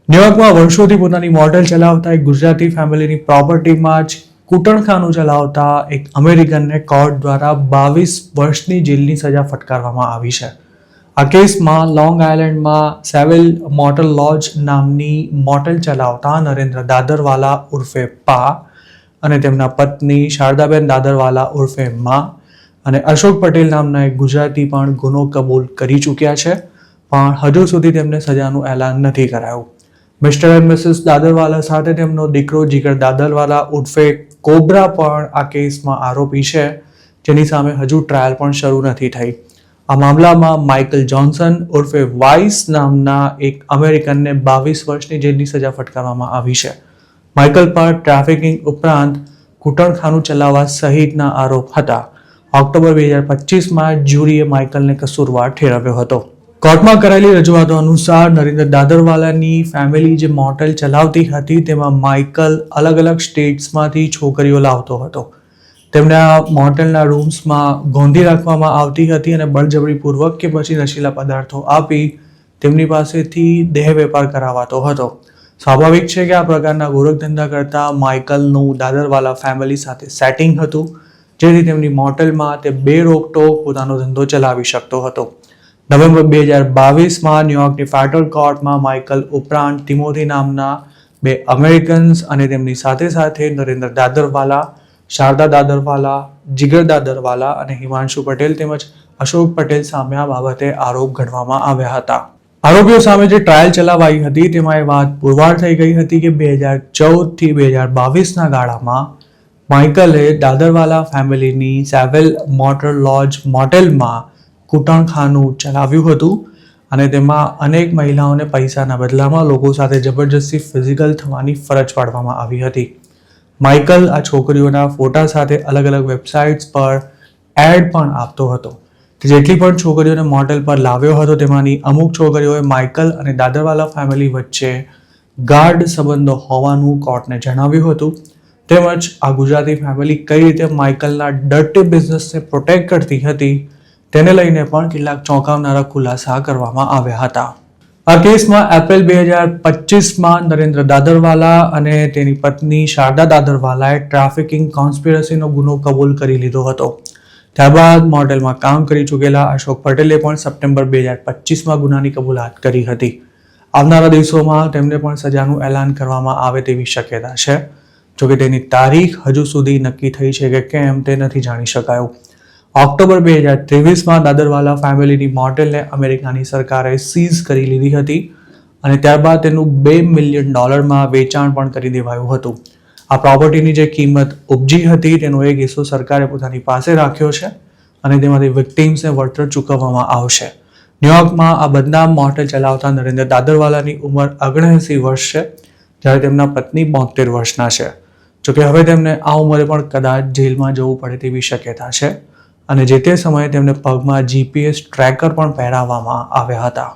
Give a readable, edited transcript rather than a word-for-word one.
ન્યુયોર્કમાં વર્ષોથી પોતાની મોટેલ ચલાવતા એક ગુજરાતી ફેમિલીની પ્રોપર્ટીમાં જ કૂટણખાનું ચલાવતા એક અમેરિકનને કોર્ટ દ્વારા 22 વર્ષની જેલની સજા ફટકારવામાં આવી છે. આ કેસમાં લોંગ આઇલેન્ડમાં સેવિલ મોટેલ લોજ નામની મોટેલ ચલાવતા નરેન્દ્ર દાદરવાલા ઉર્ફે પા અને તેમના પત્ની શારદાબેન દાદરવાલા ઉર્ફે મા અને અશોક પટેલ નામના એક ગુજરાતી પણ ગુનો કબૂલ કરી ચૂક્યા છે, પણ હજુ સુધી તેમને સજાનું એલાન નથી કરાયું. મિસ્ટર એન્ડ મિસિસ દાદરવાલા સાથે તેમનો દીકરો જીગર દાદરવાલા ઉર્ફે કોબ્રા પણ આ કેસમાં આરોપી છે, જેની સામે હજુ ટ્રાયલ પણ શરૂ નથી થઈ. આ મામલામાં માઇકલ જોન્સન ઉર્ફે વાઇસ નામના એક અમેરિકનને 22 વર્ષની જેલની સજા ફટકારવામાં આવી છે. માઇકલ પર ટ્રાફિકિંગ ઉપરાંત કૂટણખાનું ચલાવવા સહિતના આરોપ હતા. ઓક્ટોબર 2025માં જ્યુરીએ માઇકલને કસૂરવાર ઠેરવ્યો હતો. કોર્ટમાં કરાયેલી રજૂઆતો અનુસાર નરેન્દ્ર દાદરવાલાની ફેમિલી જે મોટેલ ચલાવતી હતી તેમાં માઇકલ અલગ અલગ સ્ટેટ્સમાંથી છોકરીઓ લાવતો હતો. તેમને આ મોટેલના રૂમ્સમાં ગોંધી રાખવામાં આવતી હતી અને બળજબરીપૂર્વક કે પછી નશીલા પદાર્થો આપી તેમની પાસેથી દેહ વેપાર કરાવાતો હતો. સ્વાભાવિક છે કે આ પ્રકારના ગોરખધંધા કરતા માઇકલનું દાદરવાલા ફેમિલી સાથે સેટિંગ હતું, જેથી તેમની મોટેલમાં તે બે રોકટોક પોતાનો ધંધો ચલાવી શકતો હતો. નવેમ્બર 2022માં ન્યુયોર્કની ફેડરલ કોર્ટમાં માઇકલ ઉપરાંત ટિમોથી નામના બે અમેરિકન્સ અને તેમની સાથે નરેન્દ્ર દાદરવાલા, શારદા દાદરવાલા, જીગર દાદરવાલા અને હિમાંશુ પટેલ તેમજ અશોક પટેલ સામે આ બાબતે આરોપ ઘડવામાં આવ્યા હતા. આરોપીઓ સામે જે ટ્રાયલ ચલાવાઈ હતી તેમાં એ વાત પુરવાર થઈ ગઈ હતી કે 2014 થી 2022ના ગાળામાં માઇકલે દાદરવાલા ફેમિલીની સેવિલ મોટર લોજ મોટેલમાં કૂટણખાનું ચલાવ્યું હતું અને તેમાં અનેક મહિલાઓને પૈસાના બદલામાં લોકો સાથે જબરજસ્તી ફિઝિકલ થવાની ફરજ પાડવામાં આવી હતી. માઇકલ આ છોકરીઓના ફોટા સાથે અલગ અલગ વેબસાઇટ્સ પર એડ પણ આપતો હતો. તે જેટલી પણ છોકરીઓને મોટેલ પર લાવ્યો હતો તેમાંની અમુક છોકરીઓએ માઇકલ અને દાદરવાલા ફેમિલી વચ્ચે ગાઢ સંબંધો હોવાનું કોર્ટને જણાવ્યું હતું. તેમજ આ ગુજરાતી ફેમિલી કઈ રીતે માઇકલના ડર્ટી બિઝનેસને પ્રોટેક્ટ કરતી હતી તેને લઈને પણ કેટલાક ચોંકાવનારા ખુલાસા કરવામાં આવ્યા હતા. આ કેસમાં એપ્રિલ 2025માં નરેન્દ્ર દાદરવાલા અને તેની પત્ની શારદા દાદરવાલાએ ટ્રાફિકિંગ કોન્સ્પિરસીનો ગુનો કબૂલ કરી લીધો હતો. ત્યારબાદ મોટેલમાં કામ કરી ચૂકેલા અશોક પટેલે પણ સપ્ટેમ્બર 2025માં ગુનાની કબૂલાત કરી હતી. આવનારા દિવસોમાં તેમને પણ સજાનું એલાન કરવામાં આવે તેવી શક્યતા છે. જોકે તેની તારીખ હજુ સુધી નક્કી થઈ છે કે કેમ તે નથી જાણી શકાયું. ઓક્ટોબર 2023માં દાદરવાલા ફેમિલીની મોટેલને અમેરિકાની સરકારે સીઝ કરી લીધી હતી અને ત્યારબાદ તેનું $2 મિલિયન વેચાણ પણ કરી દેવાયું હતું. આ પ્રોપર્ટીની જે કિંમત ઉપજી હતી તેનો એક હિસ્સો સરકારે પોતાની પાસે રાખ્યો છે અને તેમાંથી વિક્ટિમ્સને વળતર ચૂકવવામાં આવશે. ન્યુયોર્કમાં આ બદનામ મોટેલ ચલાવતા નરેન્દ્ર દાદરવાલાની ઉંમર 79 વર્ષ છે, જ્યારે તેમના પત્ની 72 વર્ષના છે. જોકે હવે તેમને આ ઉંમરે પણ કદાચ જેલમાં જવું પડે તેવી શક્યતા છે અને જે તે સમયે તેમને પગમાં GPS ટ્રેકર પણ પહેરાવવામાં આવ્યા હતા.